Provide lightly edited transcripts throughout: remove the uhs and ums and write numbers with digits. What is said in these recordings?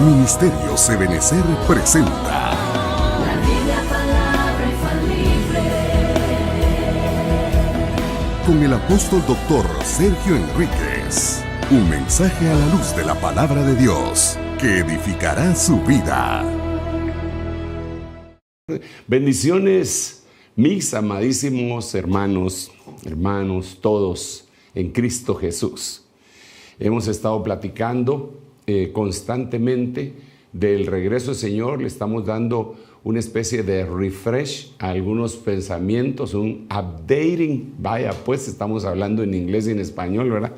Ministerios Ebenecer presenta La Biblia, palabra infalible. con el apóstol doctor Sergio Enríquez. Un mensaje a la luz de la palabra de Dios que edificará su vida. Bendiciones, mis amadísimos hermanos todos en Cristo Jesús. Hemos estado platicando constantemente del regreso del Señor. Le estamos dando una especie de refresh a algunos pensamientos, un updating. Vaya, pues estamos hablando en inglés y en español, ¿verdad?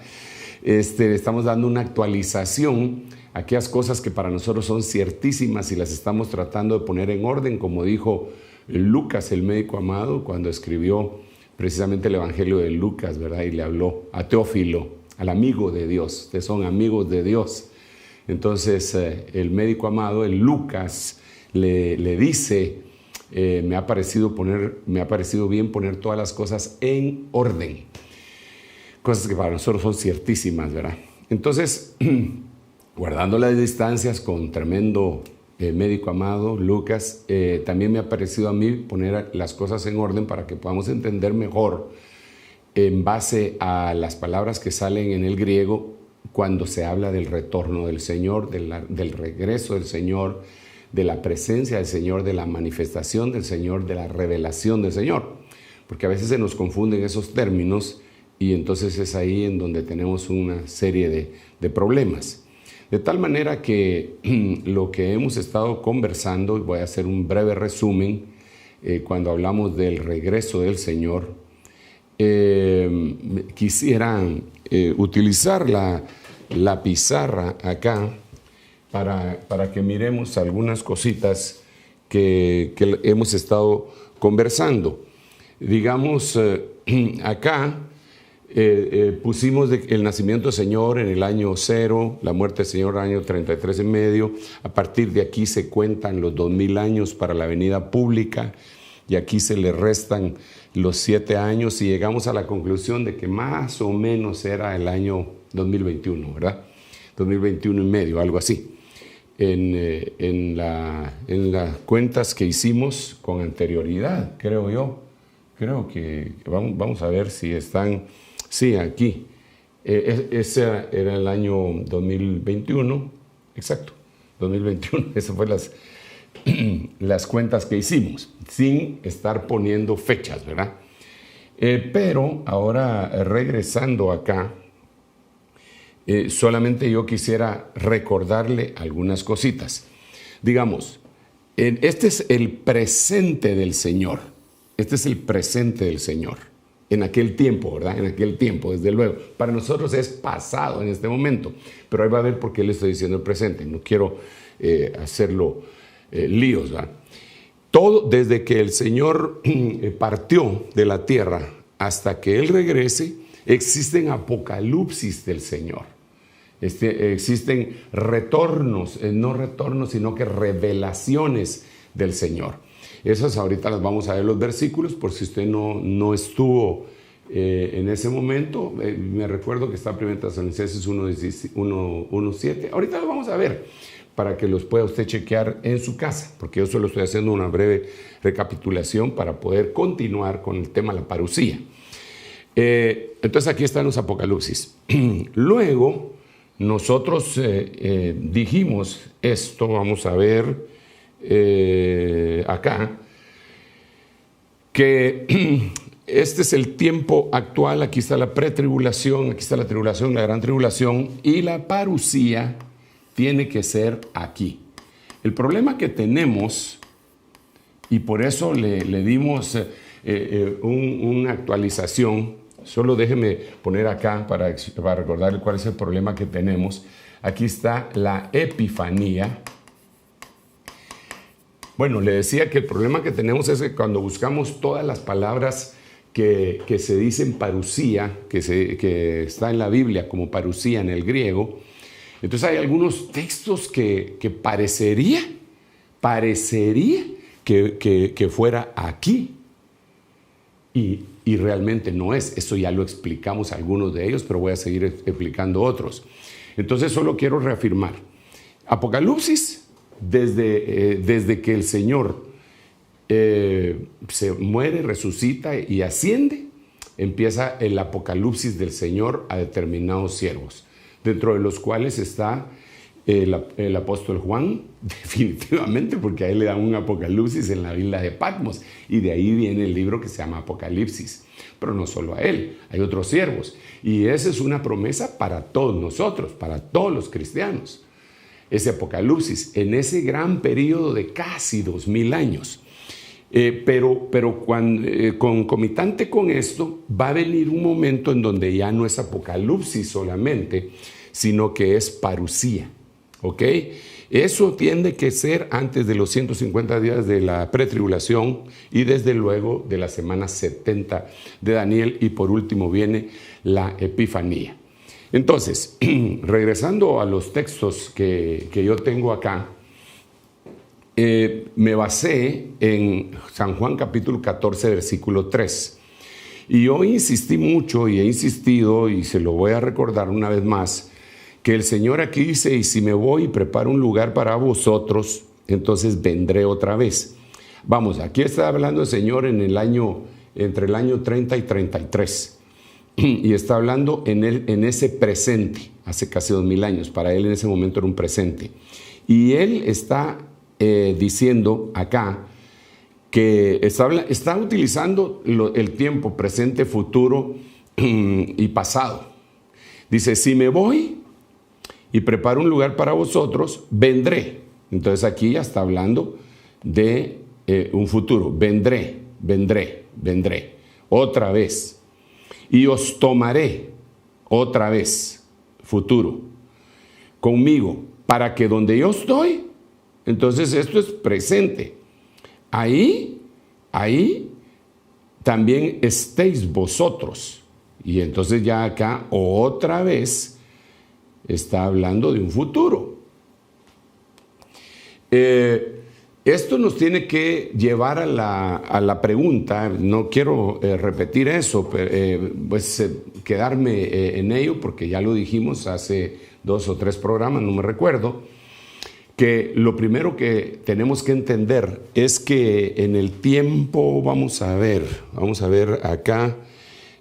Estamos dando una actualización a aquellas cosas que para nosotros son ciertísimas y las estamos tratando de poner en orden, como dijo Lucas, el médico amado, cuando escribió precisamente el Evangelio de Lucas, ¿verdad? Y le habló a Teófilo, al amigo de Dios. Ustedes son amigos de Dios. Entonces, el médico amado, el Lucas, le dice, me ha parecido bien poner todas las cosas en orden. Cosas que para nosotros son ciertísimas, ¿verdad? Entonces, guardando las distancias con tremendo médico amado, Lucas, también me ha parecido a mí poner las cosas en orden para que podamos entender mejor en base a las palabras que salen en el griego cuando se habla del retorno del Señor, del regreso del Señor, de la presencia del Señor, de la manifestación del Señor, de la revelación del Señor. Porque a veces se nos confunden esos términos y entonces es ahí en donde tenemos una serie de problemas. De tal manera que lo que hemos estado conversando, y voy a hacer un breve resumen, cuando hablamos del regreso del Señor, quisiera utilizar la pizarra acá para que miremos algunas cositas que hemos estado conversando. Digamos, acá pusimos el nacimiento del Señor en el año 0, la muerte del Señor en el año 33 y medio. A partir de aquí se cuentan los 2000 años para la venida pública y aquí se le restan los 7 años y llegamos a la conclusión de que más o menos era el año 2021, ¿verdad? 2021 y medio, algo así. En las cuentas que hicimos con anterioridad, creo yo. Creo que vamos a ver si están. Sí, aquí. Ese era el año 2021. Exacto, 2021. Esas fueron las cuentas que hicimos, sin estar poniendo fechas, ¿verdad? Pero ahora, regresando acá, solamente yo quisiera recordarle algunas cositas. Digamos, este es el presente del Señor. Este es el presente del Señor. En aquel tiempo, ¿verdad? En aquel tiempo, desde luego. Para nosotros es pasado en este momento. Pero ahí va a ver por qué le estoy diciendo el presente. No quiero hacerlo líos, ¿verdad? Todo, desde que el Señor partió de la tierra hasta que Él regrese, existen apocalipsis del Señor. Existen retornos, no retornos, sino que revelaciones del Señor. Esas ahorita las vamos a ver los versículos, por si usted no estuvo en ese momento. Me recuerdo que está en 1 Tesalonicenses 1:7. Ahorita los vamos a ver para que los pueda usted chequear en su casa, porque yo solo estoy haciendo una breve recapitulación para poder continuar con el tema de la parusía. Entonces aquí están los apocalipsis. Luego nosotros dijimos esto, vamos a ver acá, que este es el tiempo actual. Aquí está la pretribulación, aquí está la tribulación, la gran tribulación, y la parusía tiene que ser aquí. El problema que tenemos, y por eso le dimos una actualización, solo déjeme poner acá para recordarle cuál es el problema que tenemos. Aquí está la Epifanía. Bueno, le decía que el problema que tenemos es que cuando buscamos todas las palabras que se dicen parusía, que está en la Biblia como parusía en el griego, entonces hay algunos textos que parecería que fuera aquí. Y realmente no es. Eso ya lo explicamos algunos de ellos, pero voy a seguir explicando otros. Entonces solo quiero reafirmar. Apocalipsis, desde que el Señor se muere, resucita y asciende, empieza el apocalipsis del Señor a determinados siervos, dentro de los cuales está el apóstol Juan, definitivamente, porque a él le dan un apocalipsis en la isla de Patmos, y de ahí viene el libro que se llama Apocalipsis. Pero no solo a él, hay otros siervos, y esa es una promesa para todos nosotros, para todos los cristianos. Ese apocalipsis, en ese gran periodo de casi 2000 años. Pero concomitante con esto, va a venir un momento en donde ya no es apocalipsis solamente, sino que es parusía. ¿Ok? Eso tiene que ser antes de los 150 días de la pretribulación y desde luego de la semana 70 de Daniel, y por último viene la Epifanía. Entonces, regresando a los textos que yo tengo acá, me basé en San Juan capítulo 14, versículo 3. Y yo insistí mucho y he insistido, y se lo voy a recordar una vez más, que el Señor aquí dice: y si me voy y preparo un lugar para vosotros, entonces vendré otra vez. Vamos, aquí está hablando el Señor entre el año 30 y 33. Y está hablando en ese presente, hace casi 2000 años. Para él en ese momento era un presente. Y él está diciendo acá que está utilizando el tiempo presente, futuro y pasado. Dice: si me voy y preparo un lugar para vosotros, vendré. Entonces aquí ya está hablando de un futuro. Vendré otra vez. Y os tomaré otra vez, futuro, conmigo, para que donde yo estoy, entonces esto es presente, ahí también estéis vosotros. Y entonces ya acá otra vez está hablando de un futuro. Esto nos tiene que llevar a la pregunta, no quiero repetir eso, quedarme en ello, porque ya lo dijimos hace 2 o 3 programas, no me recuerdo, que lo primero que tenemos que entender es que en el tiempo, vamos a ver acá,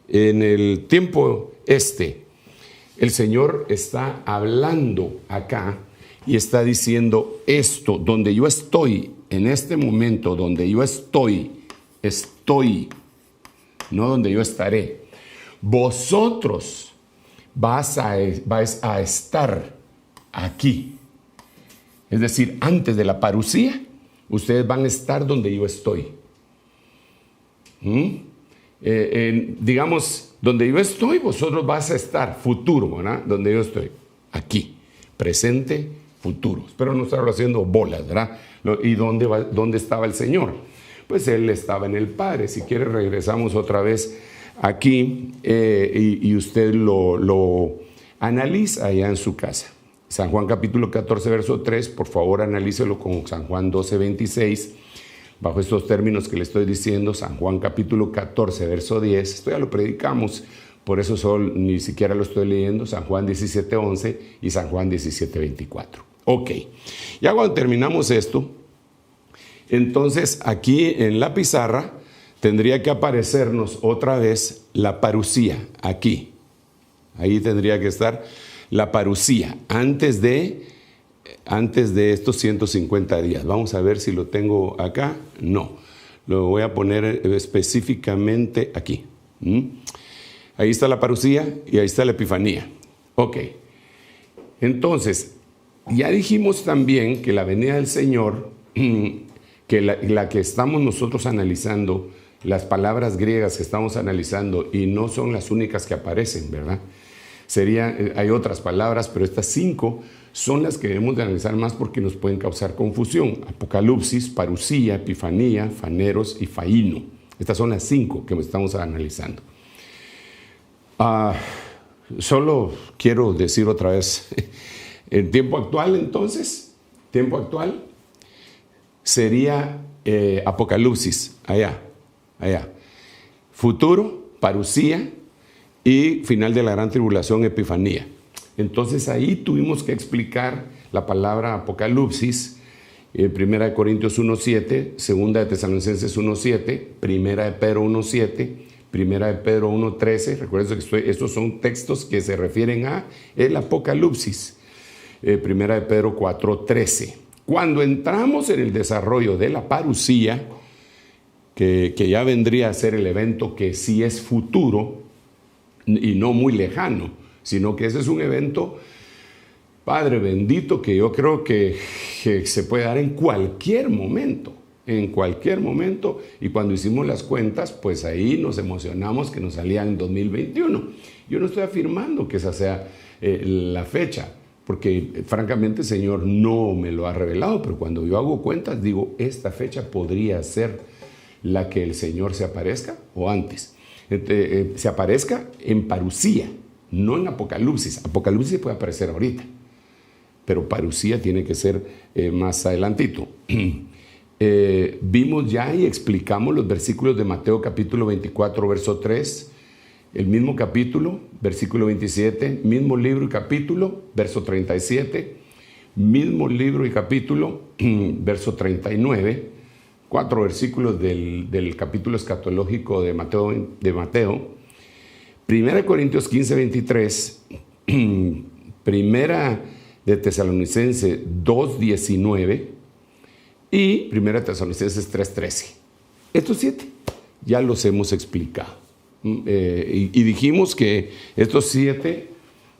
en el tiempo el Señor está hablando acá y está diciendo esto: donde yo estoy, en este momento, donde yo estoy, no donde yo estaré. Vosotros vais a estar aquí. Es decir, antes de la parusía, ustedes van a estar donde yo estoy. Digamos, donde yo estoy, vosotros vas a estar, futuro, ¿verdad? Donde yo estoy, aquí, presente, futuro. Espero no estarlo haciendo bolas, ¿verdad? ¿Y dónde estaba el Señor? Pues Él estaba en el Padre. Si quiere, regresamos otra vez aquí y usted lo analiza allá en su casa. San Juan capítulo 14, verso 3, por favor analícelo con San Juan 12, 26. Bajo estos términos que le estoy diciendo, San Juan capítulo 14, verso 10, esto ya lo predicamos, por eso ni siquiera lo estoy leyendo, San Juan 17, 11 y San Juan 17, 24. Ok, ya cuando terminamos esto, entonces aquí en la pizarra tendría que aparecernos otra vez la parusía, aquí. Ahí tendría que estar la parusía, antes de estos 150 días. Vamos a ver si lo tengo acá. No, lo voy a poner específicamente aquí. Ahí está la parusía y ahí está la epifanía. Ok, entonces, ya dijimos también que la venida del Señor, que la que estamos nosotros analizando, las palabras griegas que estamos analizando, y no son las únicas que aparecen, ¿verdad? Hay otras palabras, pero estas 5 son las que debemos de analizar más porque nos pueden causar confusión. Apocalipsis, parusía, epifanía, faneros y faíno. Estas son las 5 que estamos analizando. Solo quiero decir otra vez, el tiempo actual entonces, sería Apocalipsis, allá. Futuro, parusía, y final de la gran tribulación, epifanía. Entonces ahí tuvimos que explicar la palabra Apocalipsis, 1 Corintios 1:7, 2 de Tesalonicenses 1:7, 1 de Pedro 1:7, 1 de Pedro 1:13. Recuerden que estos son textos que se refieren a el Apocalipsis. 1 de Pedro 4:13. Cuando entramos en el desarrollo de la parusía, que ya vendría a ser el evento que sí es futuro y no muy lejano, sino que ese es un evento, Padre bendito, que yo creo que se puede dar en cualquier momento, y cuando hicimos las cuentas, pues ahí nos emocionamos que nos salía en 2021. Yo no estoy afirmando que esa sea la fecha, porque francamente el Señor no me lo ha revelado, pero cuando yo hago cuentas digo, esta fecha podría ser la que el Señor se aparezca o antes. Se aparezca en parusía, no en Apocalipsis. Apocalipsis puede aparecer ahorita, pero parusía tiene que ser más adelantito. Vimos ya y explicamos los versículos de Mateo capítulo 24, verso 3, el mismo capítulo, versículo 27, mismo libro y capítulo, verso 37, mismo libro y capítulo, verso 39, 4 versículos del capítulo escatológico de Mateo, 1 Corintios 15, 23, 1 de Tesalonicenses 2, 19 y 1 Tesalonicenses 3, 13. Estos 7 ya los hemos explicado. Y dijimos que estos 7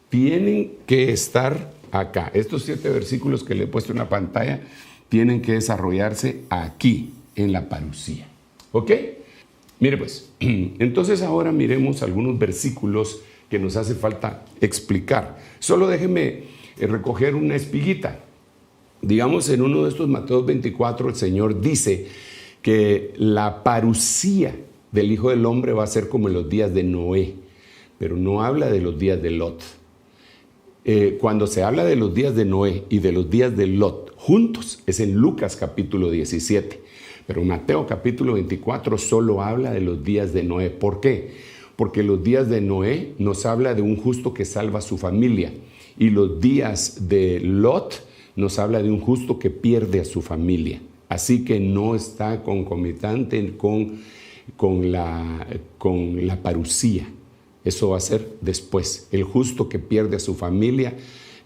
tienen que estar acá. Estos 7 versículos que le he puesto en la pantalla tienen que desarrollarse aquí, en la parusía. ¿Ok? Mire pues, entonces ahora miremos algunos versículos que nos hace falta explicar. Solo déjenme recoger una espiguita. Digamos, en uno de estos Mateo 24, el Señor dice que la parusía del Hijo del Hombre va a ser como en los días de Noé, pero no habla de los días de Lot. Cuando se habla de los días de Noé y de los días de Lot juntos, es en Lucas capítulo 17, pero Mateo capítulo 24 solo habla de los días de Noé. ¿Por qué? Porque los días de Noé nos habla de un justo que salva a su familia, y los días de Lot nos habla de un justo que pierde a su familia. Así que no está concomitante con la parusía. Eso va a ser después. El justo que pierde a su familia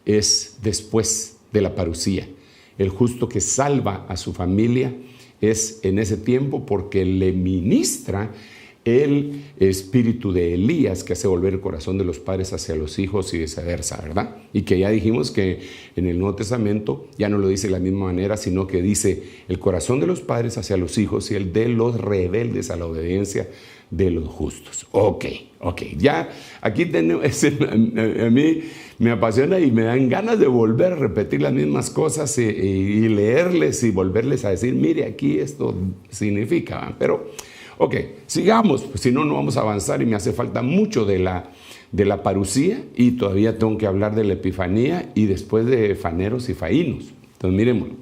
es después de la parusía. El justo que salva a su familia es en ese tiempo, porque le ministra el espíritu de Elías, que hace volver el corazón de los padres hacia los hijos y viceversa, ¿verdad? Y que ya dijimos que en el Nuevo Testamento ya no lo dice de la misma manera, sino que dice el corazón de los padres hacia los hijos y el de los rebeldes a la obediencia de los justos. Ok, ya aquí tenemos, a mí me apasiona y me dan ganas de volver a repetir las mismas cosas y leerles y volverles a decir, mire, aquí esto significa, ¿verdad? Pero ok, sigamos, pues si no, no vamos a avanzar, y me hace falta mucho de la parusía, y todavía tengo que hablar de la epifanía y después de faneros y faínos. Entonces miremoslo.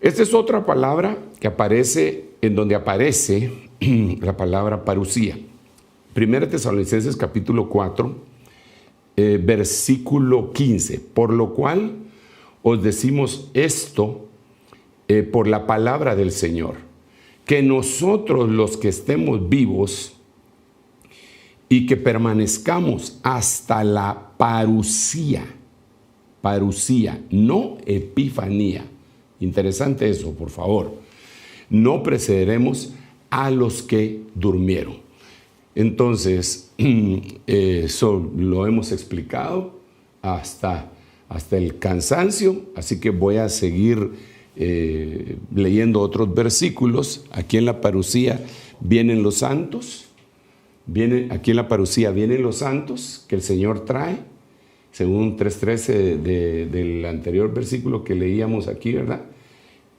Esta es otra palabra que aparece en donde aparece la palabra parusía. 1 Tesalonicenses capítulo 4, versículo 15. Por lo cual os decimos esto por la palabra del Señor, que nosotros los que estemos vivos y que permanezcamos hasta la parusía, no epifanía. Interesante eso, por favor. No precederemos a los que durmieron. Entonces, eso lo hemos explicado hasta el cansancio, así que voy a seguir leyendo otros versículos. Aquí en la parusía vienen los santos, aquí en la parusía vienen los santos que el Señor trae, según 3.13 del anterior versículo que leíamos aquí, ¿verdad?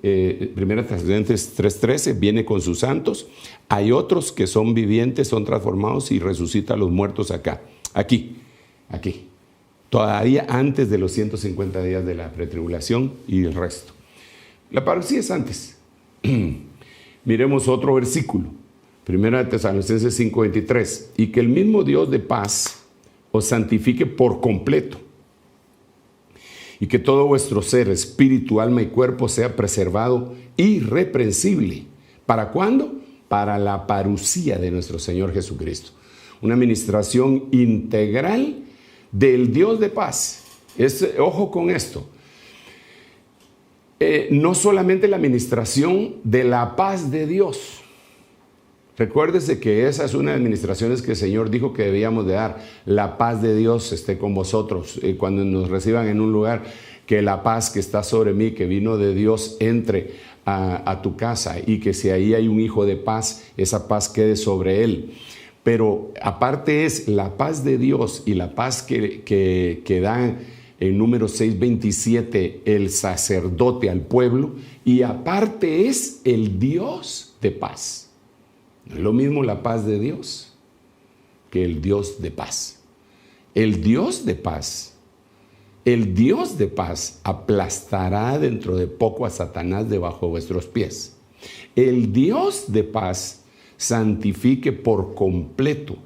1 Tesalonicenses 3.13, viene con sus santos. Hay otros que son vivientes, son transformados y resucitan a los muertos aquí, todavía antes de los 150 días de la pretribulación y el resto. La parusía es antes. Miremos otro versículo, 1 Tesalonicenses 5.23, y que el mismo Dios de paz os santifique por completo, y que todo vuestro ser, espíritu, alma y cuerpo sea preservado irreprensible. ¿Para cuándo? Para la parucía de nuestro Señor Jesucristo. Una administración integral del Dios de paz. Ojo con esto. No solamente la administración de la paz de Dios. Recuérdese que esa es una de las administraciones que el Señor dijo que debíamos de dar. La paz de Dios esté con vosotros. Cuando nos reciban en un lugar, que la paz que está sobre mí, que vino de Dios, entre a tu casa, y que si ahí hay un hijo de paz, esa paz quede sobre él. Pero aparte es la paz de Dios y la paz que da en Números 6:27 el sacerdote al pueblo, y aparte es el Dios de paz. No es lo mismo la paz de Dios que el Dios de paz. El Dios de paz, aplastará dentro de poco a Satanás debajo de vuestros pies. El Dios de paz santifique por completo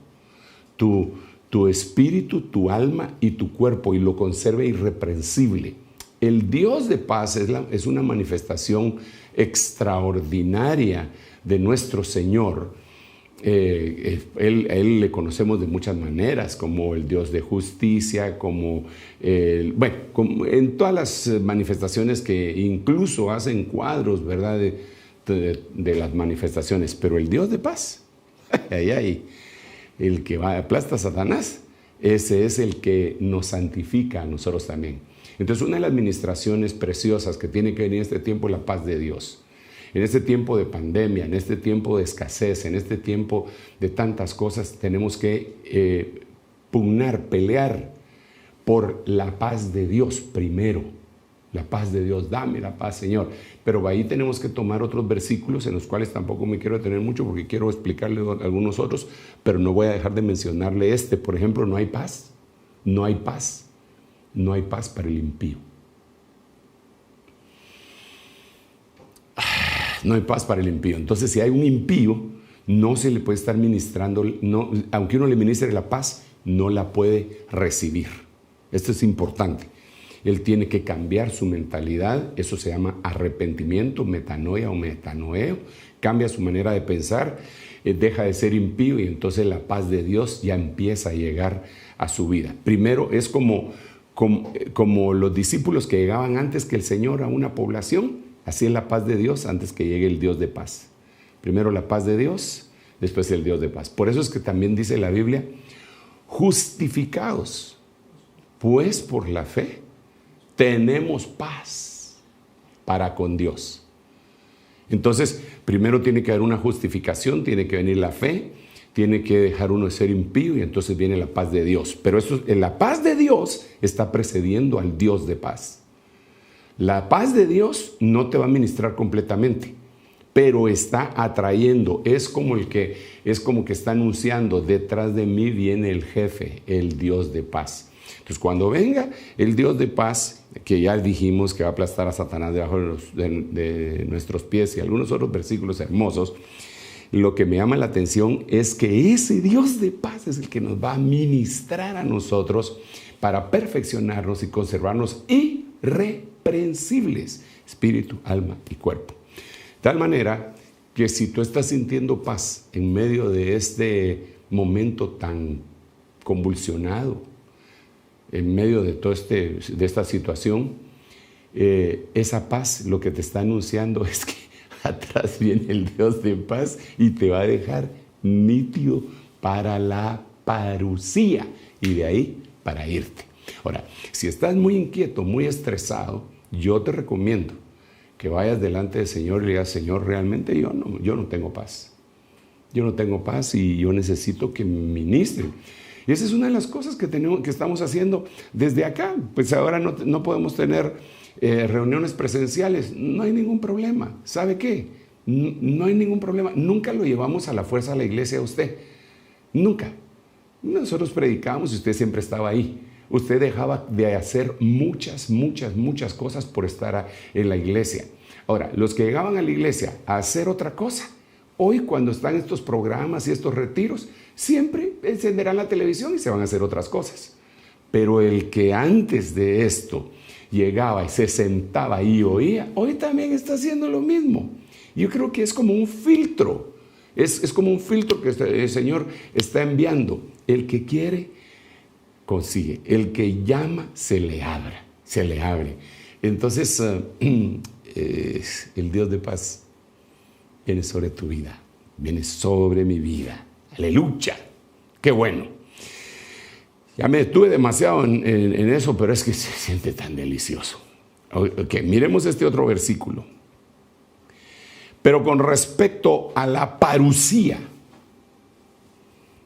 tu espíritu, tu alma y tu cuerpo, y lo conserve irreprensible. El Dios de paz es una manifestación extraordinaria de nuestro Señor. Él le conocemos de muchas maneras, como el Dios de justicia, como en todas las manifestaciones que incluso hacen cuadros, ¿verdad?, de las manifestaciones. Pero el Dios de paz, el que aplasta a Satanás, ese es el que nos santifica a nosotros también. Entonces, una de las administraciones preciosas que tiene que venir en este tiempo es la paz de Dios. En este tiempo de pandemia, en este tiempo de escasez, en este tiempo de tantas cosas, tenemos que pelear por la paz de Dios primero. La paz de Dios, dame la paz, Señor. Pero ahí tenemos que tomar otros versículos en los cuales tampoco me quiero detener mucho porque quiero explicarle algunos otros, pero no voy a dejar de mencionarle este. Por ejemplo, no hay paz. No hay paz. No hay paz para el impío. No hay paz para el impío. Entonces, si hay un impío, no se le puede estar ministrando, aunque uno le ministre la paz, no la puede recibir. Esto es importante. Él tiene que cambiar su mentalidad. Eso se llama arrepentimiento, metanoia o metanoeo. Cambia su manera de pensar, deja de ser impío, y entonces la paz de Dios ya empieza a llegar a su vida. Primero es como los discípulos que llegaban antes que el Señor a una población. Así es la paz de Dios antes que llegue el Dios de paz. Primero la paz de Dios, después el Dios de paz. Por eso es que también dice la Biblia, justificados, pues por la fe tenemos paz para con Dios. Entonces, primero tiene que haber una justificación, tiene que venir la fe, tiene que dejar uno de ser impío, y entonces viene la paz de Dios. Pero la paz de Dios está precediendo al Dios de paz. La paz de Dios no te va a ministrar completamente, pero está atrayendo. Es como que está anunciando, detrás de mí viene el jefe, el Dios de paz. Entonces, cuando venga el Dios de paz, que ya dijimos que va a aplastar a Satanás debajo de nuestros pies, y algunos otros versículos hermosos, lo que me llama la atención es que ese Dios de paz es el que nos va a ministrar a nosotros para perfeccionarnos y conservarnos irreprensibles, espíritu, alma y cuerpo. De tal manera que si tú estás sintiendo paz en medio de este momento tan convulsionado, en medio de de esta situación, esa paz lo que te está anunciando es que atrás viene el Dios de paz y te va a dejar nítido para la parucía, y de ahí para irte. Ahora, si estás muy inquieto, muy estresado, yo te recomiendo que vayas delante del Señor y le digas, Señor, realmente yo no tengo paz. Yo no tengo paz y yo necesito que me ministren. Y esa es una de las cosas que estamos haciendo desde acá. Pues ahora no podemos tener reuniones presenciales. No hay ningún problema. ¿Sabe qué? No hay ningún problema. Nunca lo llevamos a la fuerza a la iglesia a usted. Nunca. Nosotros predicábamos y usted siempre estaba ahí. Usted dejaba de hacer muchas cosas por estar en la iglesia. Ahora, los que llegaban a la iglesia a hacer otra cosa, hoy cuando están estos programas y estos retiros, siempre encenderán la televisión y se van a hacer otras cosas. Pero el que antes de esto llegaba y se sentaba y oía, hoy también está haciendo lo mismo. Yo creo que es como un filtro, es como un filtro que el Señor está enviando. El que quiere, consigue. El que llama, se le abre. Entonces, el Dios de paz viene sobre tu vida, viene sobre mi vida. Aleluya, qué bueno. Ya me detuve demasiado en eso, pero es que se siente tan delicioso. Ok, miremos este otro versículo. Pero con respecto a la parusía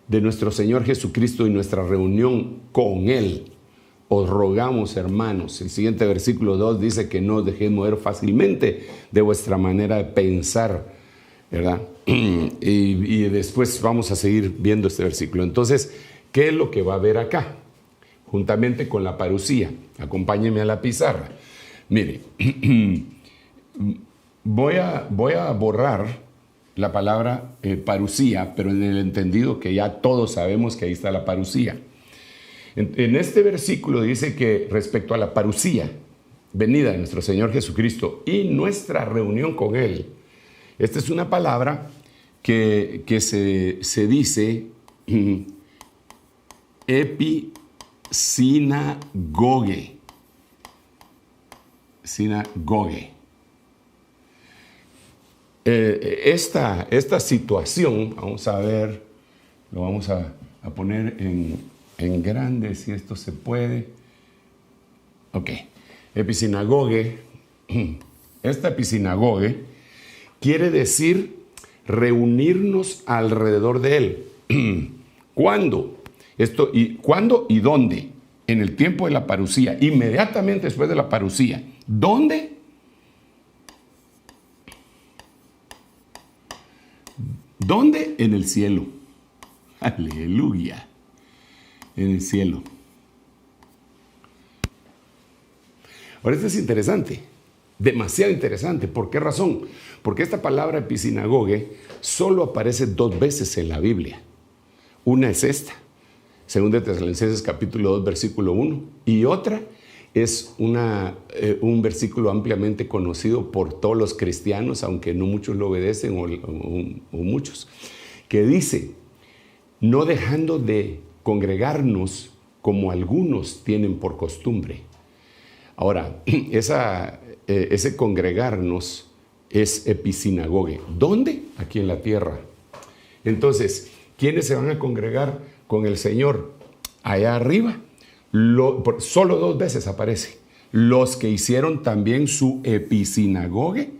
de nuestro Señor Jesucristo y nuestra reunión con Él, os rogamos, hermanos. El siguiente versículo 2 dice que no os dejéis mover fácilmente de vuestra manera de pensar, ¿verdad? Y después vamos a seguir viendo este versículo. Entonces, ¿qué es lo que va a haber acá? Juntamente con la parusía. Acompáñenme a la pizarra. Mire, voy a borrar la palabra parusía, pero en el entendido que ya todos sabemos que ahí está la parusía. En este versículo dice que respecto a la parusía, venida de nuestro Señor Jesucristo y nuestra reunión con Él, esta es una palabra que se dice episinagoge. Sinagoge. Esta situación, vamos a ver, lo vamos a poner en grande, si esto se puede. Ok, episinagoge. Esta episinagoge quiere decir reunirnos alrededor de Él. ¿Cuándo? ¿Cuándo y dónde? En el tiempo de la parusía, inmediatamente después de la parusía. ¿Dónde? ¿Dónde? En el cielo. Aleluya. En el cielo. Ahora, esto es interesante. Demasiado interesante. ¿Por qué razón? Porque esta palabra episinagoge solo aparece 2 veces en la Biblia. Una es esta, 2 Tesalonicenses capítulo 2, versículo 1. Y otra es un versículo ampliamente conocido por todos los cristianos, aunque no muchos lo obedecen o muchos, que dice, no dejando de congregarnos como algunos tienen por costumbre. Ahora, ese congregarnos es episinagoge. ¿Dónde? Aquí en la tierra. Entonces, ¿quiénes se van a congregar con el Señor? Allá arriba. Solo 2 veces aparece. Los que hicieron también su episinagoge,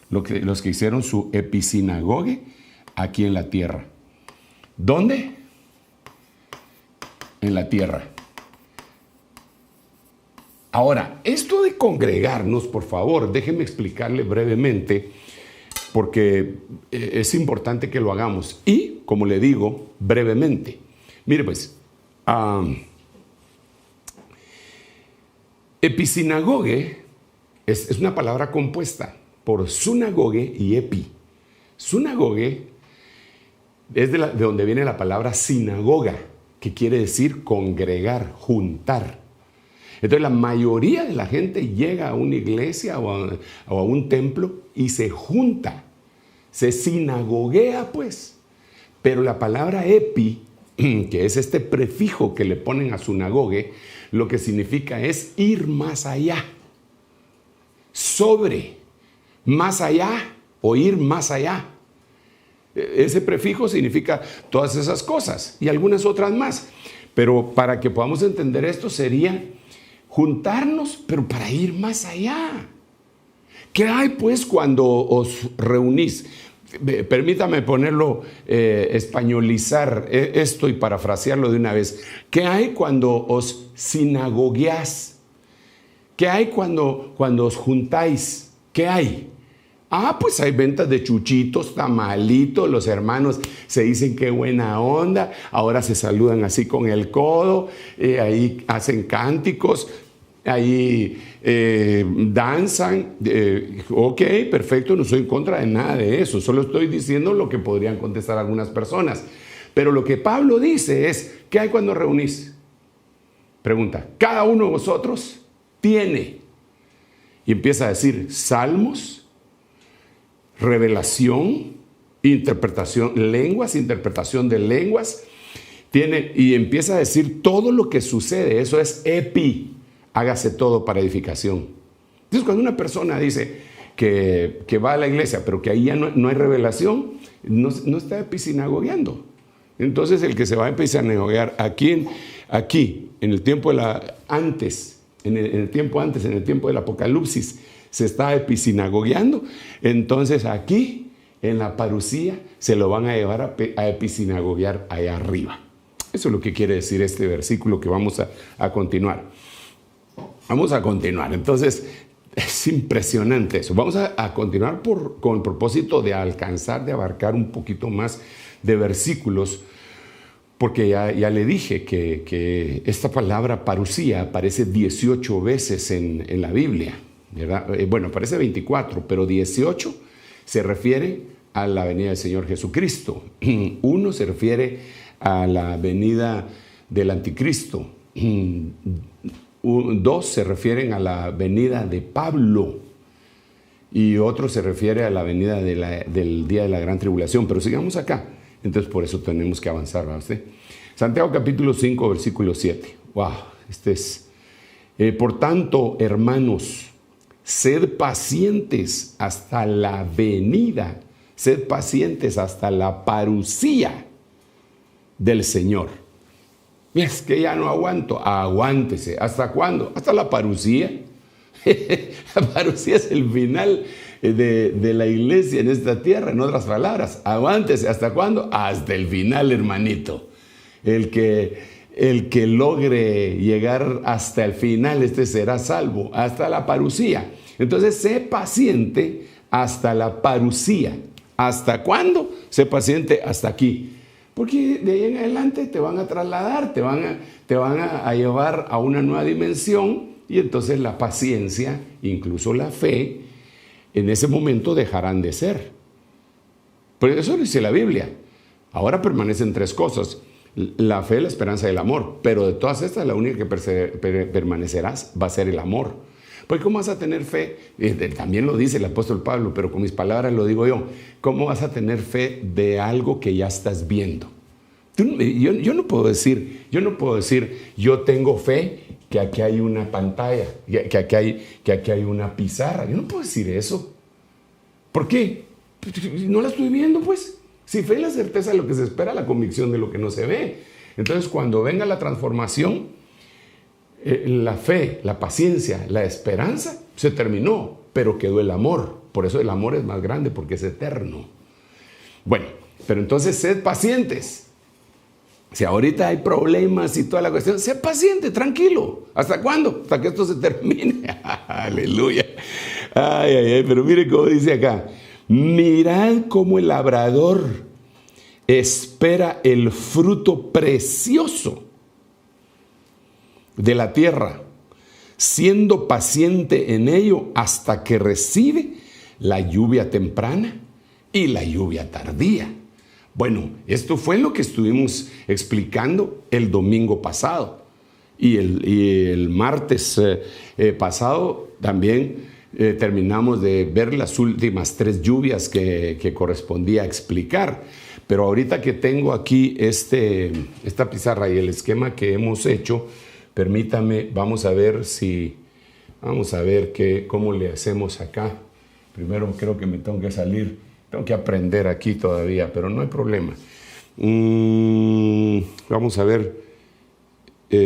los que hicieron su episinagoge aquí en la tierra. ¿Dónde? En la tierra. Ahora, esto de congregarnos, por favor, déjenme explicarle brevemente, porque es importante que lo hagamos. Y, como le digo, brevemente. Mire pues, episinagoge es una palabra compuesta por sunagoge y epi. Sunagoge es de donde viene la palabra sinagoga, que quiere decir congregar, juntar. Entonces la mayoría de la gente llega a una iglesia o a un templo y se junta, se sinagoguea pues. Pero la palabra epi, que es este prefijo que le ponen a sunagoge, lo que significa es ir más allá, sobre, más allá o ir más allá. Ese prefijo significa todas esas cosas y algunas otras más. Pero para que podamos entender esto sería juntarnos, pero para ir más allá. ¿Qué hay pues cuando os reunís? Permítame ponerlo, españolizar esto y parafrasearlo de una vez. ¿Qué hay cuando os sinagogueás? ¿Qué hay cuando os juntáis? ¿Qué hay? Pues hay ventas de chuchitos, tamalitos, los hermanos se dicen qué buena onda, ahora se saludan así con el codo, ahí hacen cánticos, ahí danzan. Ok, perfecto, no estoy en contra de nada de eso, solo estoy diciendo lo que podrían contestar algunas personas. Pero lo que Pablo dice es, ¿qué hay cuando reunís? Pregunta, ¿cada uno de vosotros tiene. Y empieza a decir salmos, revelación, interpretación de lenguas. Y empieza a decir todo lo que sucede. Eso es epi. Hágase todo para edificación. Entonces, cuando una persona dice que va a la iglesia, pero que ahí ya no hay revelación, no está episinagogueando. Entonces, el que se va a episinagoguear aquí, en el tiempo en el tiempo del Apocalipsis, se está episinagogueando. Entonces, aquí, en la parusía, se lo van a llevar a episinagoguear allá arriba. Eso es lo que quiere decir este versículo que vamos a continuar. Vamos a continuar. Entonces, es impresionante eso. Vamos a continuar con el propósito de alcanzar, de abarcar un poquito más de versículos, porque ya le dije que esta palabra parusía aparece 18 veces en la Biblia, ¿verdad? Bueno, aparece 24, pero 18 se refiere a la venida del Señor Jesucristo. 1 se refiere a la venida del anticristo. 2 se refieren a la venida de Pablo y otro se refiere a la venida del día de la gran tribulación. Pero sigamos acá. Entonces, por eso tenemos que avanzar, ¿verdad usted? Santiago capítulo 5, versículo 7. ¡Wow! Por tanto, hermanos, sed pacientes hasta la venida, sed pacientes hasta la parusía del Señor. Es que ya no aguanto. Aguántese. ¿Hasta cuándo? Hasta la parusía. La parusía es el final de la iglesia en esta tierra. En otras palabras, aguántese. ¿Hasta cuándo? Hasta el final, hermanito. El que logre llegar hasta el final, será salvo. Hasta la parusía. Entonces, sé paciente hasta la parusía. ¿Hasta cuándo? Sé paciente hasta aquí. Porque de ahí en adelante te van a trasladar, te van a llevar a una nueva dimensión, y entonces la paciencia, incluso la fe, en ese momento dejarán de ser. Pero eso lo dice la Biblia. Ahora permanecen 3 cosas: la fe, la esperanza y el amor. Pero de todas estas, la única que permanecerás va a ser el amor. Porque ¿cómo vas a tener fe? También lo dice el apóstol Pablo, pero con mis palabras lo digo yo. ¿Cómo vas a tener fe de algo que ya estás viendo? Yo no puedo decir, yo tengo fe que aquí hay una pantalla, que aquí hay una pizarra. Yo no puedo decir eso. ¿Por qué? No la estoy viendo, pues. Si fe es la certeza de lo que se espera, la convicción de lo que no se ve. Entonces, cuando venga la transformación, la fe, la paciencia, la esperanza se terminó, pero quedó el amor. Por eso el amor es más grande, porque es eterno. Bueno, pero entonces sed pacientes. Si ahorita hay problemas y toda la cuestión, sé paciente, tranquilo. ¿Hasta cuándo? Hasta que esto se termine. Aleluya. Pero mire cómo dice acá: mirad cómo el labrador espera el fruto precioso de la tierra, siendo paciente en ello hasta que recibe la lluvia temprana y la lluvia tardía. Bueno, esto fue lo que estuvimos explicando el domingo pasado, y el martes pasado también terminamos de ver las últimas 3 lluvias que correspondía explicar. Pero ahorita que tengo aquí esta pizarra y el esquema que hemos hecho, permítame, vamos a ver cómo le hacemos acá. Primero creo que me tengo que salir, tengo que aprender aquí todavía, pero no hay problema. Vamos a ver,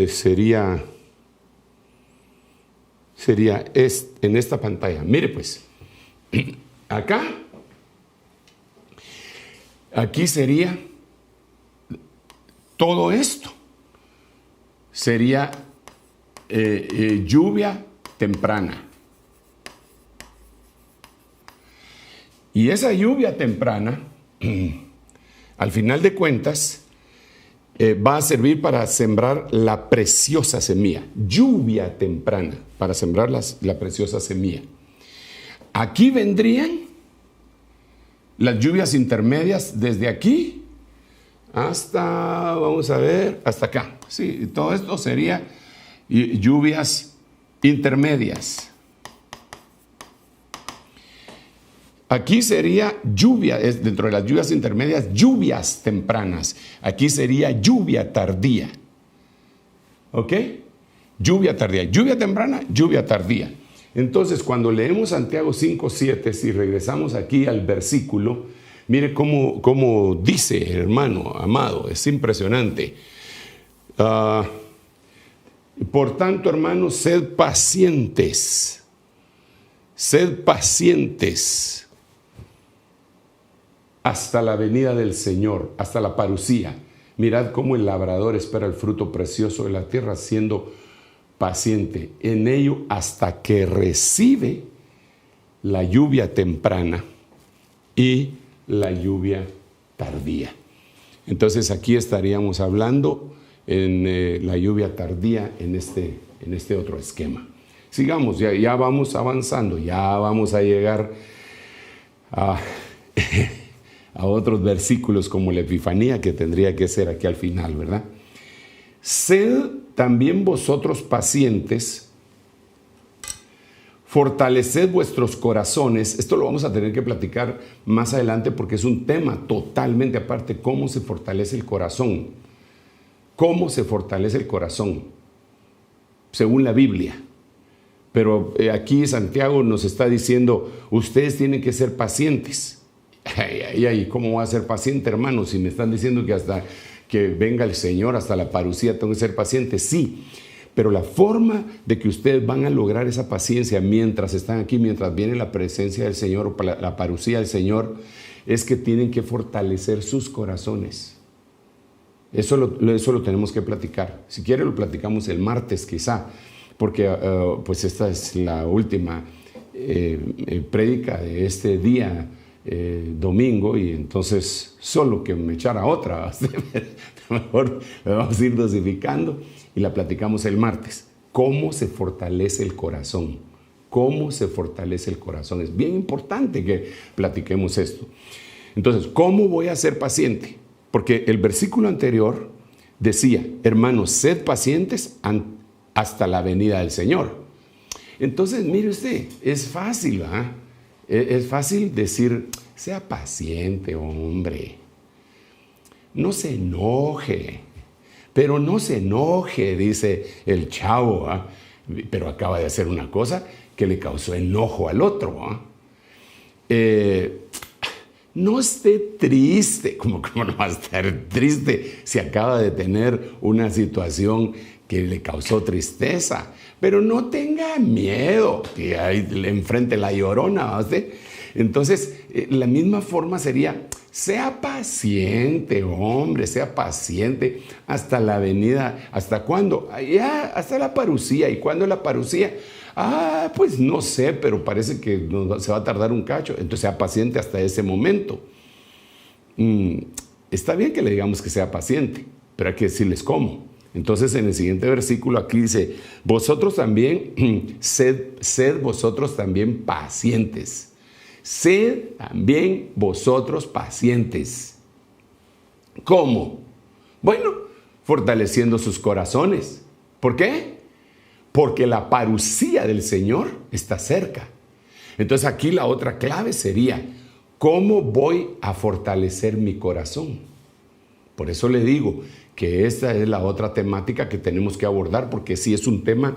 sería en esta pantalla. Mire pues, aquí sería todo esto. Sería lluvia temprana. Y esa lluvia temprana, al final de cuentas, va a servir para sembrar la preciosa semilla. Lluvia temprana para sembrar la preciosa semilla. Aquí vendrían las lluvias intermedias desde aquí hasta, vamos a ver, hasta acá. Sí, todo esto sería lluvias intermedias. Aquí sería lluvia, dentro de las lluvias intermedias, lluvias tempranas. Aquí sería lluvia tardía. ¿Ok? Lluvia tardía. Lluvia temprana, lluvia tardía. Entonces, cuando leemos Santiago 5:7, si regresamos aquí al versículo, mire cómo dice, hermano amado, es impresionante. Por tanto, hermanos, sed pacientes hasta la venida del Señor, hasta la parusía. Mirad cómo el labrador espera el fruto precioso de la tierra, siendo paciente en ello hasta que recibe la lluvia temprana y la lluvia tardía. Entonces aquí estaríamos hablando en la lluvia tardía en este otro esquema. Sigamos, ya vamos avanzando, ya vamos a llegar a otros versículos como la Epifanía, que tendría que ser aquí al final, ¿verdad? Sed también vosotros pacientes, fortaleced vuestros corazones. Esto lo vamos a tener que platicar más adelante porque es un tema totalmente aparte, cómo se fortalece el corazón. ¿Cómo se fortalece el corazón? Según la Biblia. Pero aquí Santiago nos está diciendo, ustedes tienen que ser pacientes. ¿Cómo voy a ser paciente, hermano? Si me están diciendo que hasta que venga el Señor, hasta la parusía, tengo que ser paciente. Sí, pero la forma de que ustedes van a lograr esa paciencia mientras están aquí, mientras viene la presencia del Señor o la parusía del Señor, es que tienen que fortalecer sus corazones. Eso lo tenemos que platicar. Si quiere lo platicamos el martes quizá, porque pues esta es la última prédica de este día domingo, y entonces solo que me echara otra, mejor me vamos a ir dosificando y la platicamos el martes. ¿Cómo se fortalece el corazón? ¿Cómo se fortalece el corazón? Es bien importante que platiquemos esto. Entonces, ¿cómo voy a ser paciente? Porque el versículo anterior decía, hermanos, sed pacientes hasta la venida del Señor. Entonces, mire usted, es fácil, ¿verdad? Es fácil decir, sea paciente, hombre. No se enoje. Pero no se enoje, dice el chavo, ¿eh? Pero acaba de hacer una cosa que le causó enojo al otro. No esté triste. ¿Cómo no va a estar triste si acaba de tener una situación que le causó tristeza? Pero no tenga miedo, que ahí enfrente la llorona, ¿va usted? Entonces, la misma forma sería, sea paciente, hombre, sea paciente hasta la venida. ¿Hasta cuándo? Ya, hasta la parusía. ¿Y cuándo es la parusía? Pues no sé, pero parece que se va a tardar un cacho. Entonces, sea paciente hasta ese momento. Está bien que le digamos que sea paciente, pero hay que decirles cómo. Entonces, en el siguiente versículo aquí dice, vosotros también, sed vosotros también pacientes. Sed también vosotros pacientes. ¿Cómo? Bueno, fortaleciendo sus corazones. ¿Por qué? Porque la parusía del Señor está cerca. Entonces aquí la otra clave sería, ¿cómo voy a fortalecer mi corazón? Por eso le digo que esta es la otra temática que tenemos que abordar, porque sí es un tema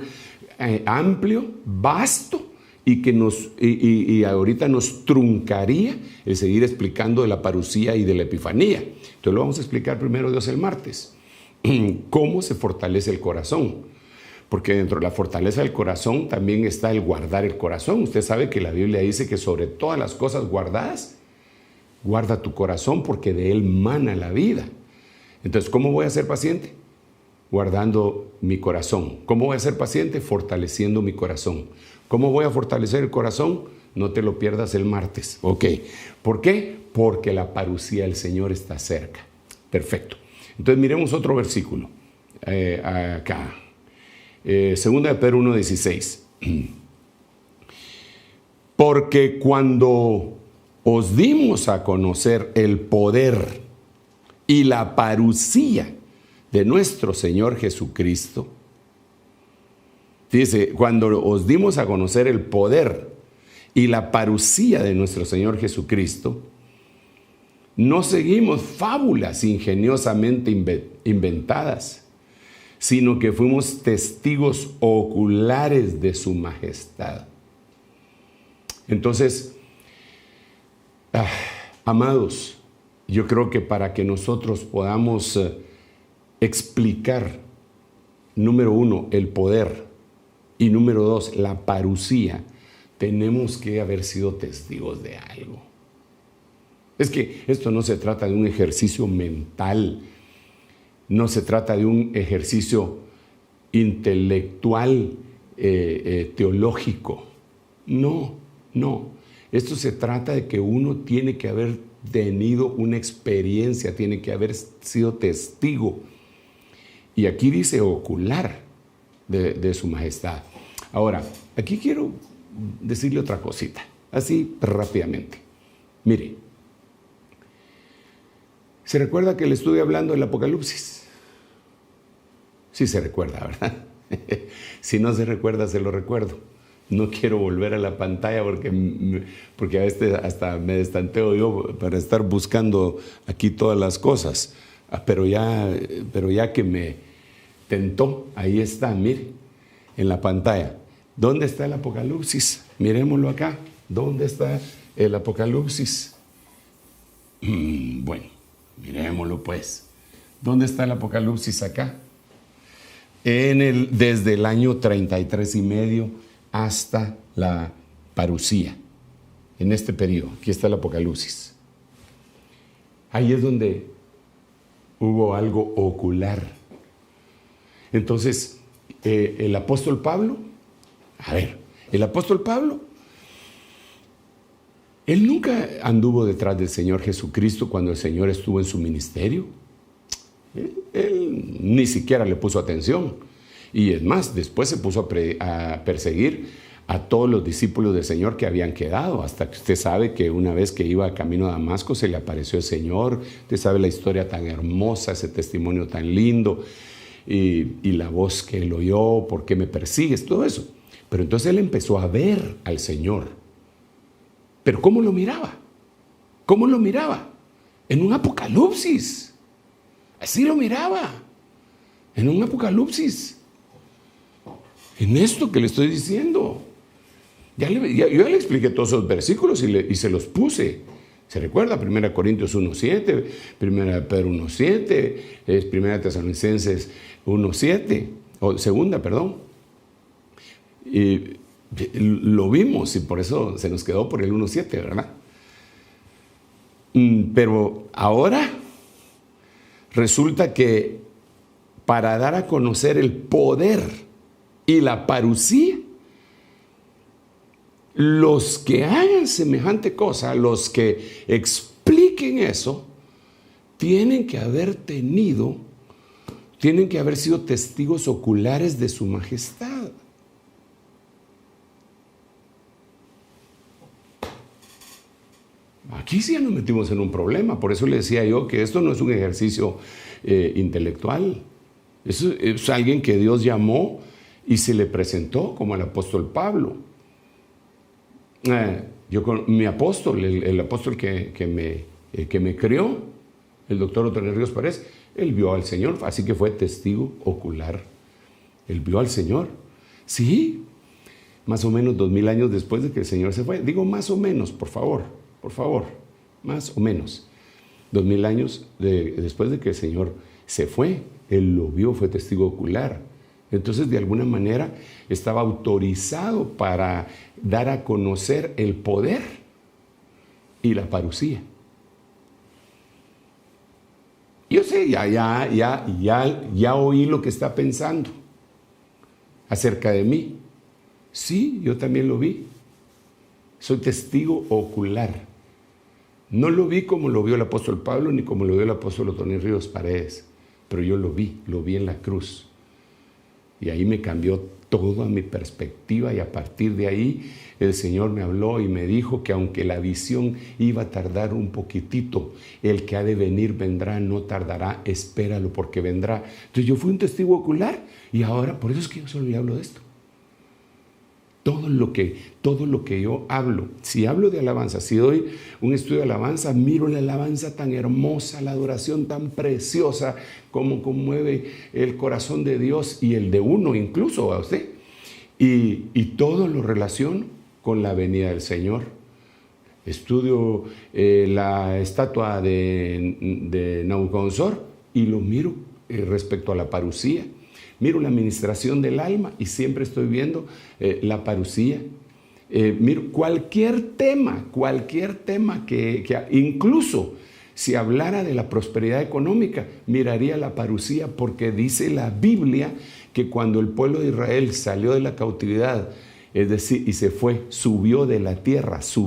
amplio, vasto, y que ahorita nos truncaría el seguir explicando de la parusía y de la epifanía. Entonces lo vamos a explicar primero Dios el martes. ¿Cómo se fortalece el corazón? Porque dentro de la fortaleza del corazón también está el guardar el corazón. Usted sabe que la Biblia dice que sobre todas las cosas guardadas, guarda tu corazón porque de él mana la vida. Entonces, ¿cómo voy a ser paciente? Guardando mi corazón. ¿Cómo voy a ser paciente? Fortaleciendo mi corazón. ¿Cómo voy a fortalecer el corazón? No te lo pierdas el martes. Ok. ¿Por qué? Porque la parusía del Señor está cerca. Perfecto. Entonces, miremos otro versículo. Acá. Segunda de Pedro 1:16. Porque cuando os dimos a conocer el poder y la parusía de nuestro Señor Jesucristo, Dice, cuando os dimos a conocer el poder y la parusía de nuestro Señor Jesucristo, no seguimos fábulas ingeniosamente inventadas, sino que fuimos testigos oculares de su majestad. Entonces, amados, yo creo que para que nosotros podamos explicar, número uno, el poder, y número dos, la parusía, tenemos que haber sido testigos de algo. Es que esto no se trata de un ejercicio mental, no se trata de un ejercicio intelectual, teológico. No. Esto se trata de que uno tiene que haber tenido una experiencia, tiene que haber sido testigo. Y aquí dice ocular de su majestad. Ahora, aquí quiero decirle otra cosita, así rápidamente. Mire, ¿se recuerda que le estuve hablando del Apocalipsis? Sí se recuerda, ¿verdad? Si no se recuerda, se lo recuerdo. No quiero volver a la pantalla porque a veces hasta me destanteo yo para estar buscando aquí todas las cosas. Pero ya que me tentó, ahí está, mire, en la pantalla. ¿Dónde está el Apocalipsis? Miremoslo acá. ¿Dónde está el Apocalipsis? Bueno, miremoslo pues. ¿Dónde está el Apocalipsis acá? Desde el año 33 y medio hasta la parusía. En este periodo, aquí está el Apocalipsis. Ahí es donde hubo algo ocular. Entonces, el apóstol Pablo, él nunca anduvo detrás del Señor Jesucristo cuando el Señor estuvo en su ministerio. Él ni siquiera le puso atención. Y es más, después se puso a perseguir a todos los discípulos del Señor que habían quedado, hasta que usted sabe que una vez que iba camino a Damasco se le apareció el Señor. Usted sabe la historia tan hermosa, ese testimonio tan lindo, y la voz que él oyó, ¿por qué me persigues? Todo eso. Pero entonces él empezó a ver al Señor. ¿Pero cómo lo miraba? ¿Cómo lo miraba? En un Apocalipsis. Así lo miraba. En un Apocalipsis. En esto que le estoy diciendo. Yo ya le expliqué todos esos versículos y se los puse. ¿Se recuerda? 1 Corintios 1:7, 1 Pedro 1:7, 1 Tesalonicenses 1:7, o segunda, perdón. Y lo vimos y por eso se nos quedó por el 1:7, ¿verdad? Pero ahora resulta que para dar a conocer el poder y la parusía, los que hagan semejante cosa, los que expliquen eso, tienen que haber sido testigos oculares de su majestad. Aquí sí ya nos metimos en un problema. Por eso le decía yo que esto no es un ejercicio intelectual. Es alguien que Dios llamó y se le presentó como el apóstol Pablo. Mi apóstol, el apóstol que me crió, el doctor Otoniel Ríos Párez, él vio al Señor, así que fue testigo ocular. Él vio al Señor. Sí, más o menos 2000 años después de que el Señor se fue. Digo más o menos, por favor, más o menos. 2000 años después de que el Señor se fue, él lo vio, fue testigo ocular. Entonces, de alguna manera, estaba autorizado para dar a conocer el poder y la parusía. Yo sé, ya oí lo que está pensando acerca de mí. Sí, yo también lo vi. Soy testigo ocular. No lo vi como lo vio el apóstol Pablo, ni como lo vio el apóstol Otoniel Ríos Paredes, pero yo lo vi en la cruz. Y ahí me cambió toda mi perspectiva y a partir de ahí el Señor me habló y me dijo que aunque la visión iba a tardar un poquitito, el que ha de venir vendrá, no tardará, espéralo porque vendrá. Entonces yo fui un testigo ocular y ahora, por eso es que yo solo le hablo de esto. Todo lo que yo hablo, si hablo de alabanza, si doy un estudio de alabanza, miro la alabanza tan hermosa, la adoración tan preciosa, como conmueve el corazón de Dios y el de uno incluso a usted. Y todo lo relaciono con la venida del Señor. Estudio la estatua de Nabucodonosor y lo miro respecto a la parusía. Miro la administración del alma y siempre estoy viendo la parusía. Miro cualquier tema que incluso si hablara de la prosperidad económica, miraría la parusía, porque dice la Biblia que cuando el pueblo de Israel salió de la cautividad, es decir, y se fue, subió de la tierra, se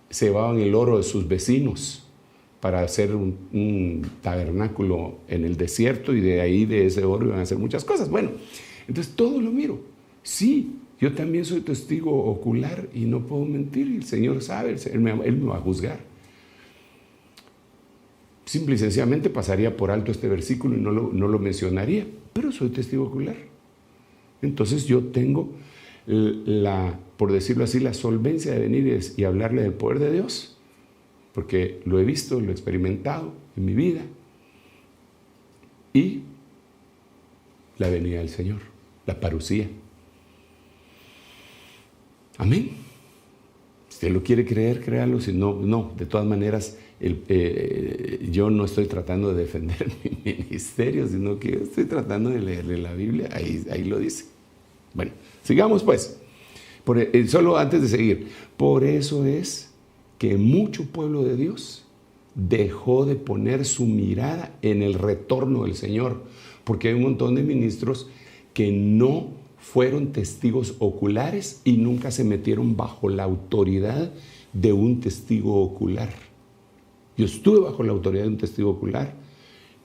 llevaban el oro de sus vecinos para hacer un tabernáculo en el desierto, y de ahí, de ese oro, iban a hacer muchas cosas. Bueno, entonces todo lo miro. Sí, yo también soy testigo ocular y no puedo mentir, y el Señor sabe, Él me va a juzgar. Simple y sencillamente pasaría por alto este versículo y no lo mencionaría, pero soy testigo ocular. Entonces yo tengo por decirlo así, la solvencia de venir y hablarle del poder de Dios, porque lo he visto, lo he experimentado en mi vida, y la venida del Señor, la parusía. Amén. Si usted lo quiere creer, créalo. Si no, de todas maneras, yo no estoy tratando de defender mi ministerio, sino que estoy tratando de leerle la Biblia. Ahí lo dice. Bueno, sigamos pues. Solo antes de seguir, por eso es que mucho pueblo de Dios dejó de poner su mirada en el retorno del Señor, porque hay un montón de ministros que no fueron testigos oculares y nunca se metieron bajo la autoridad de un testigo ocular. Yo estuve bajo la autoridad de un testigo ocular.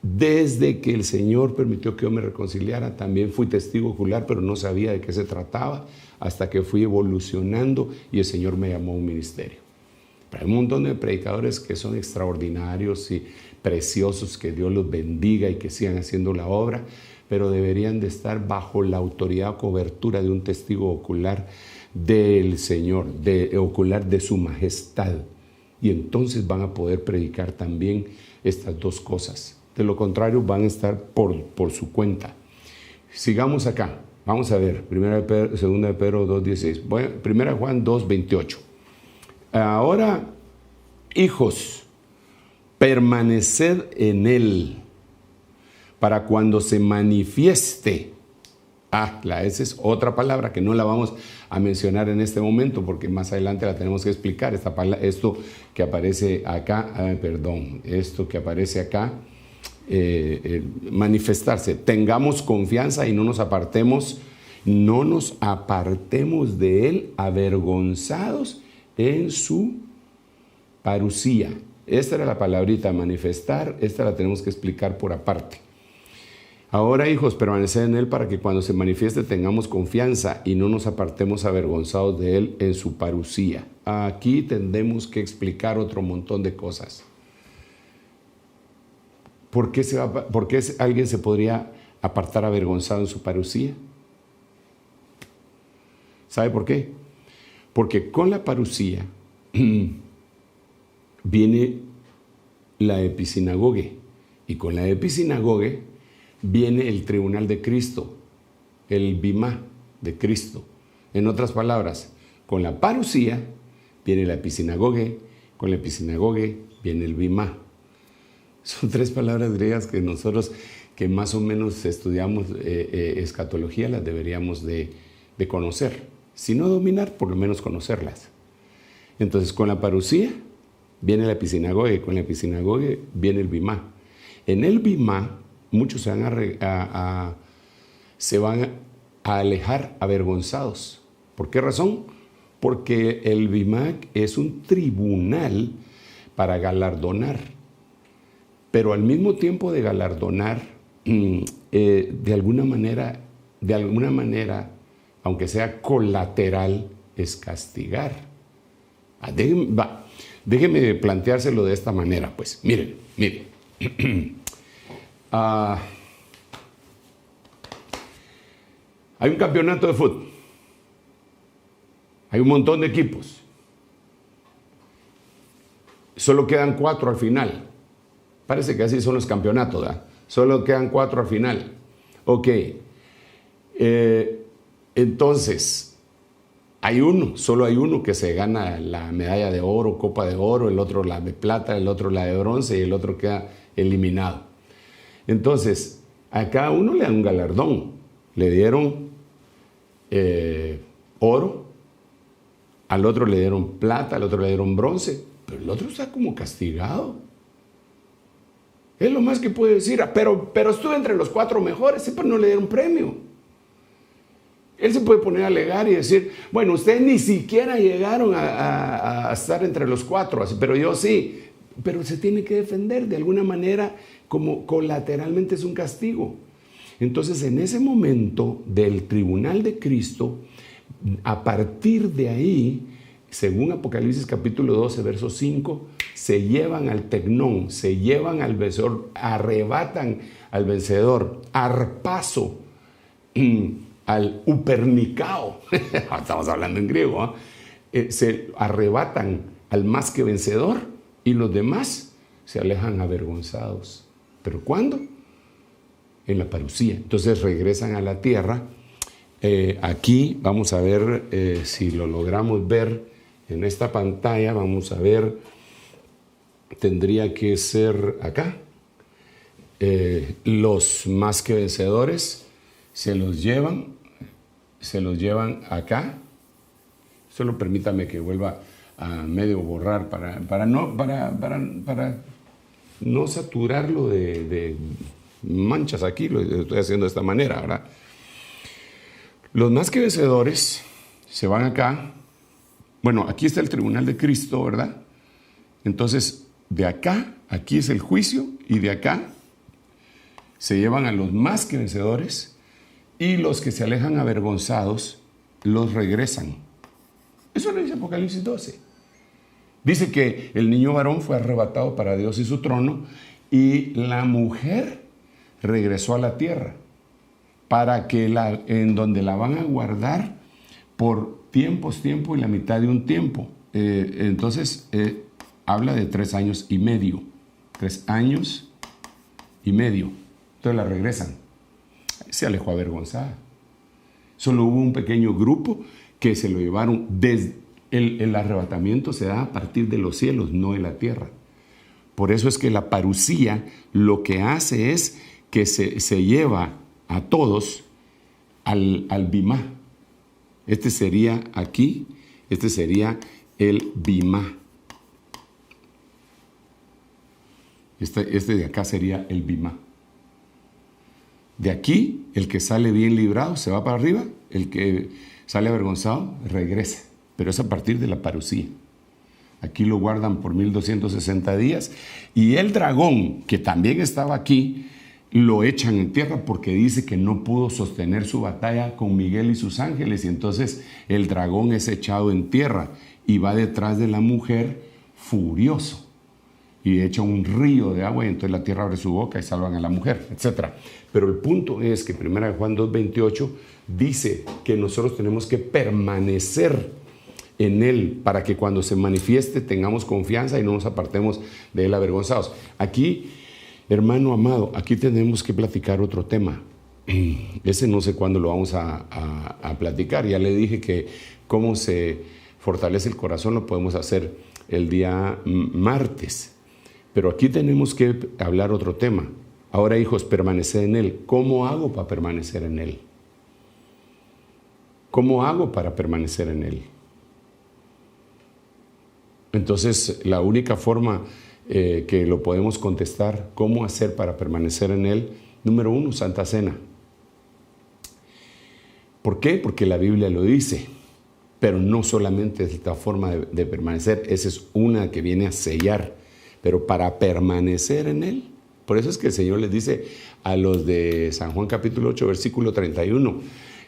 Desde que el Señor permitió que yo me reconciliara, también fui testigo ocular, pero no sabía de qué se trataba, hasta que fui evolucionando y el Señor me llamó a un ministerio. Pero hay un montón de predicadores que son extraordinarios y preciosos, que Dios los bendiga y que sigan haciendo la obra, pero deberían de estar bajo la autoridad o cobertura de un testigo ocular del Señor, ocular de su majestad. Y entonces van a poder predicar también estas dos cosas. De lo contrario, van a estar por su cuenta. Sigamos acá. Vamos a ver, 2 de Pedro 2:16. 1 Juan 2:28. Ahora, hijos, permaneced en Él, para cuando se manifieste. Esa es otra palabra que no la vamos a mencionar en este momento, porque más adelante la tenemos que explicar. Esto que aparece acá, esto que aparece acá, manifestarse. Tengamos confianza y no nos apartemos de Él avergonzados en su parusía. Esta era la palabrita manifestar, esta la tenemos que explicar por aparte. Ahora, hijos, permaneced en Él para que cuando se manifieste tengamos confianza y no nos apartemos avergonzados de Él en su parusía. Aquí tendremos que explicar otro montón de cosas. ¿Por qué alguien se podría apartar avergonzado en su parusía? ¿Sabe por qué? Porque con la parusía viene la episinagoge, y con la episinagoge viene el tribunal de Cristo, el bimá de Cristo. En otras palabras, con la parusía viene la episinagoge, con la episinagoge viene el bimá. Son tres palabras griegas que nosotros, que más o menos estudiamos escatología, las deberíamos de conocer. Si no dominar, por lo menos conocerlas. Entonces, con la parusía viene la episinagoge, con la episinagoge viene el bimá. En el bimá, muchos se van a alejar avergonzados. ¿Por qué razón? Porque el bimá es un tribunal para galardonar. Pero al mismo tiempo de galardonar, de alguna manera, aunque sea colateral, es castigar. Déjeme planteárselo de esta manera, pues. Miren. Hay un campeonato de fútbol. Hay un montón de equipos. Solo quedan 4 al final. Parece que así son los campeonatos, ¿verdad? Solo quedan 4 al final. Ok. Entonces, solo hay uno que se gana la medalla de oro, copa de oro, el otro la de plata, el otro la de bronce y el otro queda eliminado. Entonces, a cada uno le dan un galardón. Le dieron oro, al otro le dieron plata, al otro le dieron bronce, pero el otro está como castigado. Es lo más que puede decir, pero estuve entre los 4 mejores, sí, pero no le dieron premio. Él se puede poner a alegar y decir, bueno, ustedes ni siquiera llegaron a estar entre los 4, así, pero yo sí. Pero se tiene que defender de alguna manera, como colateralmente es un castigo. Entonces, en ese momento del tribunal de Cristo, a partir de ahí, según Apocalipsis capítulo 12, verso 5, se llevan al tecnón, se llevan al vencedor, arrebatan al vencedor, arpazo, al upernicao, estamos hablando en griego, se arrebatan al más que vencedor y los demás se alejan avergonzados. ¿Pero cuándo? En la parucía. Entonces regresan a la tierra. Aquí vamos a ver si lo logramos ver en esta pantalla. Vamos a ver, tendría que ser acá. Los más que vencedores se los llevan acá. Solo permítame que vuelva a medio borrar para no saturarlo de manchas aquí. Lo estoy haciendo de esta manera, ¿verdad? Los más que vencedores se van acá. Bueno, aquí está el tribunal de Cristo, ¿verdad? Entonces, de acá, aquí es el juicio, y de acá se llevan a los más que vencedores, y los que se alejan avergonzados los regresan. Eso lo dice Apocalipsis 12. Dice que el niño varón fue arrebatado para Dios y su trono, y la mujer regresó a la tierra, para que en donde la van a guardar por tiempo y la mitad de un tiempo. Entonces, habla de 3 años y medio. 3 años y medio. Entonces la regresan. Se alejó avergonzada. Solo hubo un pequeño grupo que se lo llevaron. El arrebatamiento se da a partir de los cielos, no de la tierra. Por eso es que la parucía lo que hace es que se lleva a todos al bimá. Este sería aquí, este sería el bimá. Este de acá sería el bimá. De aquí, el que sale bien librado se va para arriba, el que sale avergonzado regresa, pero es a partir de la parucía. Aquí lo guardan por 1260 días, y el dragón, que también estaba aquí, lo echan en tierra porque dice que no pudo sostener su batalla con Miguel y sus ángeles, y entonces el dragón es echado en tierra y va detrás de la mujer furioso y echa un río de agua, y entonces la tierra abre su boca y salvan a la mujer, etc. Pero el punto es que 1 Juan 2:28 dice que nosotros tenemos que permanecer en Él para que cuando se manifieste tengamos confianza y no nos apartemos de Él avergonzados. Aquí, hermano amado, aquí tenemos que platicar otro tema. Ese no sé cuándo lo vamos a platicar. Ya le dije que cómo se fortalece el corazón lo podemos hacer el día martes. Pero aquí tenemos que hablar otro tema. Ahora, hijos, permaneced en Él. ¿Cómo hago para permanecer en Él? ¿Cómo hago para permanecer en Él? Entonces, la única forma que lo podemos contestar, ¿cómo hacer para permanecer en Él? Número 1, Santa Cena. ¿Por qué? Porque la Biblia lo dice. Pero no solamente es esta forma de permanecer, esa es una que viene a sellar. Pero para permanecer en Él, por eso es que el Señor les dice a los de San Juan capítulo 8, versículo 31,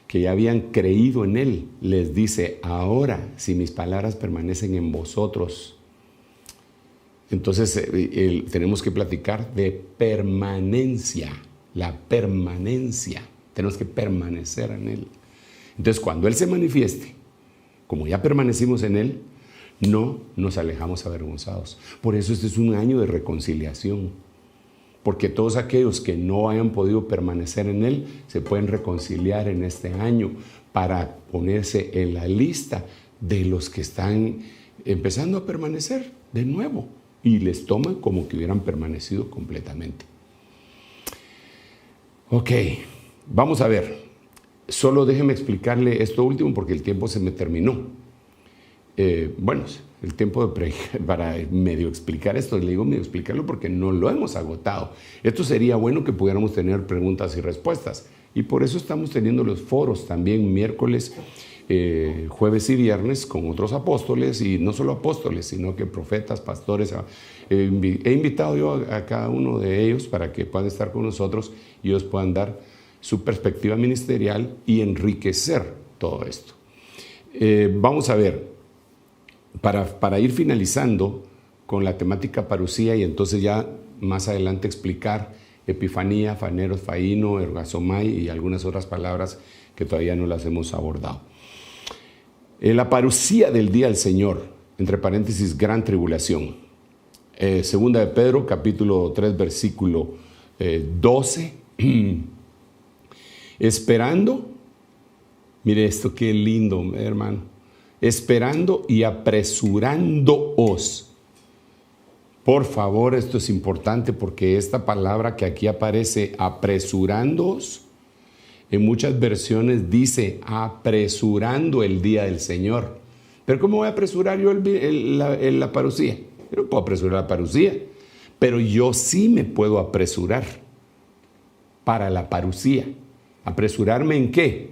que ya habían creído en Él, les dice, ahora, si mis palabras permanecen en vosotros. Entonces tenemos que platicar de permanencia, la permanencia. Tenemos que permanecer en Él. Entonces, cuando Él se manifieste, como ya permanecimos en Él, no nos alejamos avergonzados. Por eso este es un año de reconciliación. Porque todos aquellos que no hayan podido permanecer en Él se pueden reconciliar en este año para ponerse en la lista de los que están empezando a permanecer de nuevo y les toman como que hubieran permanecido completamente. Ok, vamos a ver. Solo déjeme explicarle esto último porque el tiempo se me terminó. Bueno, el tiempo para medio explicar esto, le digo medio explicarlo porque no lo hemos agotado. Esto sería bueno que pudiéramos tener preguntas y respuestas. Y por eso estamos teniendo los foros también miércoles, jueves y viernes con otros apóstoles, y no solo apóstoles, sino que profetas, pastores. He invitado yo a cada uno de ellos para que puedan estar con nosotros y ellos puedan dar su perspectiva ministerial y enriquecer todo esto. Vamos a ver, para ir finalizando con la temática parusía y entonces ya más adelante explicar epifanía, faneros, faíno, ergasomai y algunas otras palabras que todavía no las hemos abordado. La parusía del día del Señor, entre paréntesis, gran tribulación. Segunda de Pedro, capítulo 3, versículo 12. Esperando, mire esto, qué lindo, hermano. Esperando y apresurándoos. Por favor, esto es importante porque esta palabra que aquí aparece, apresurándoos, en muchas versiones dice apresurando el día del Señor. Pero ¿cómo voy a apresurar yo la parusía? Yo no puedo apresurar la parusía, pero yo sí me puedo apresurar para la parusía. ¿Apresurarme en qué?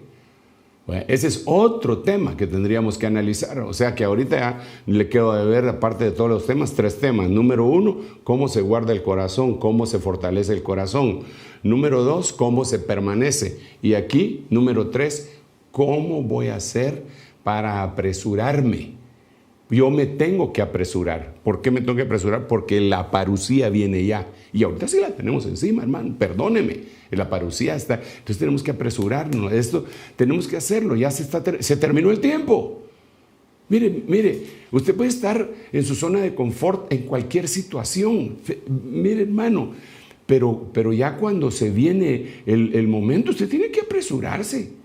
Bueno, ese es otro tema que tendríamos que analizar. O sea que ahorita ya le quedo de ver, aparte de todos los temas, 3 temas. Número 1, cómo se guarda el corazón, cómo se fortalece el corazón. Número 2, cómo se permanece. Y aquí, número 3, cómo voy a hacer para apresurarme. Yo me tengo que apresurar. ¿Por qué me tengo que apresurar? Porque la parusía viene ya. Y ahorita sí la tenemos encima, hermano. Perdóneme. La parusía está. Entonces tenemos que apresurarnos. Esto tenemos que hacerlo. Ya se terminó el tiempo. Mire, usted puede estar en su zona de confort en cualquier situación. Mire, hermano, pero ya cuando se viene el momento, usted tiene que apresurarse.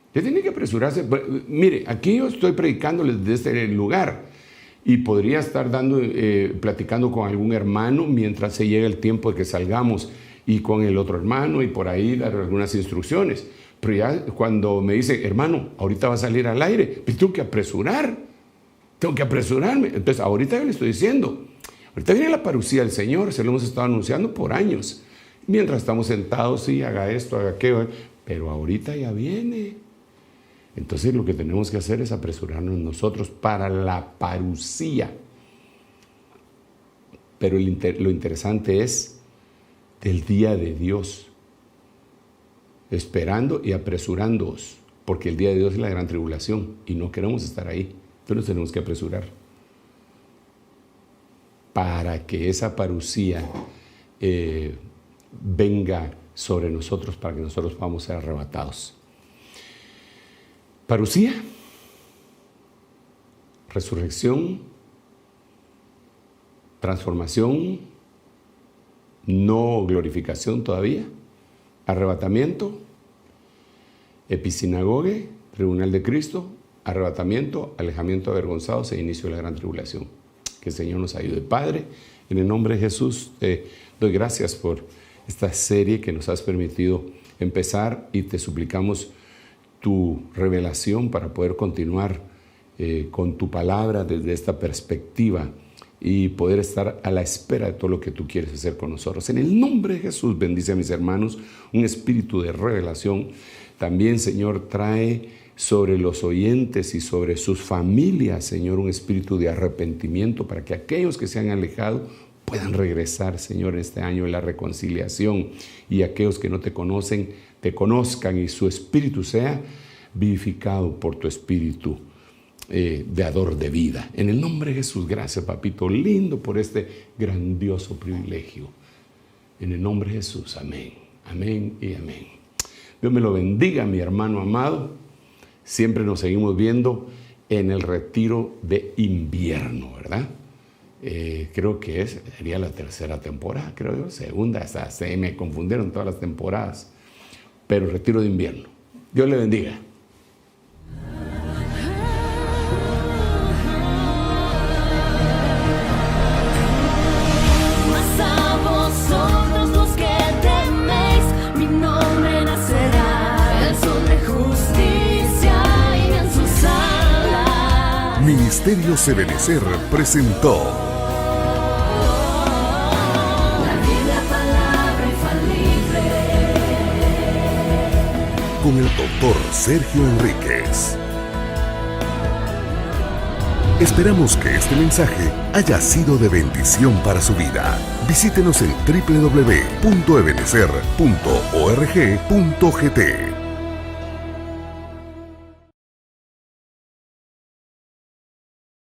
Usted tiene que apresurarse. Mire, aquí yo estoy predicándoles desde este lugar y podría estar platicando con algún hermano mientras se llega el tiempo de que salgamos y con el otro hermano y por ahí dar algunas instrucciones. Pero ya cuando me dice, hermano, ahorita va a salir al aire, pues tengo que apresurarme. Entonces, ahorita yo le estoy diciendo, ahorita viene la parusía del Señor, se lo hemos estado anunciando por años. Mientras estamos sentados, sí, haga esto, haga aquello, pero ahorita ya viene. Entonces lo que tenemos que hacer es apresurarnos nosotros para la parusía. Pero lo interesante es del día de Dios, esperando y apresurándoos, porque el día de Dios es la gran tribulación y no queremos estar ahí. Entonces nos tenemos que apresurar para que esa parusía venga sobre nosotros, para que nosotros podamos ser arrebatados. Parusía, resurrección, transformación, no glorificación todavía, arrebatamiento, episinagoge, tribunal de Cristo, arrebatamiento, alejamiento avergonzados e inicio de la gran tribulación. Que el Señor nos ayude. Padre, en el nombre de Jesús, te doy gracias por esta serie que nos has permitido empezar y te suplicamos tu revelación para poder continuar con tu palabra desde esta perspectiva y poder estar a la espera de todo lo que tú quieres hacer con nosotros. En el nombre de Jesús, bendice a mis hermanos, un espíritu de revelación. También, Señor, trae sobre los oyentes y sobre sus familias, Señor, un espíritu de arrepentimiento para que aquellos que se han alejado puedan regresar, Señor, este año de la reconciliación, y aquellos que no te conocen, te conozcan y su espíritu sea vivificado por tu espíritu dador de vida. En el nombre de Jesús, gracias, papito lindo, por este grandioso privilegio. En el nombre de Jesús, amén, amén y amén. Dios me lo bendiga, mi hermano amado. siempre nos seguimos viendo en el retiro de invierno, ¿verdad? Creo que sería la tercera temporada, creo yo, segunda, hasta se me confundieron todas las temporadas, pero retiro de invierno. Dios le bendiga. Mas a vosotros los que teméis, mi nombre nacerá, el sol de justicia y en sus alas. Ministerios Ebenecer presentó La Biblia, palabra infalible. con el doctor Sergio Enríquez. Esperamos que este mensaje haya sido de bendición para su vida. Visítenos en www.ebenecer.org.gt.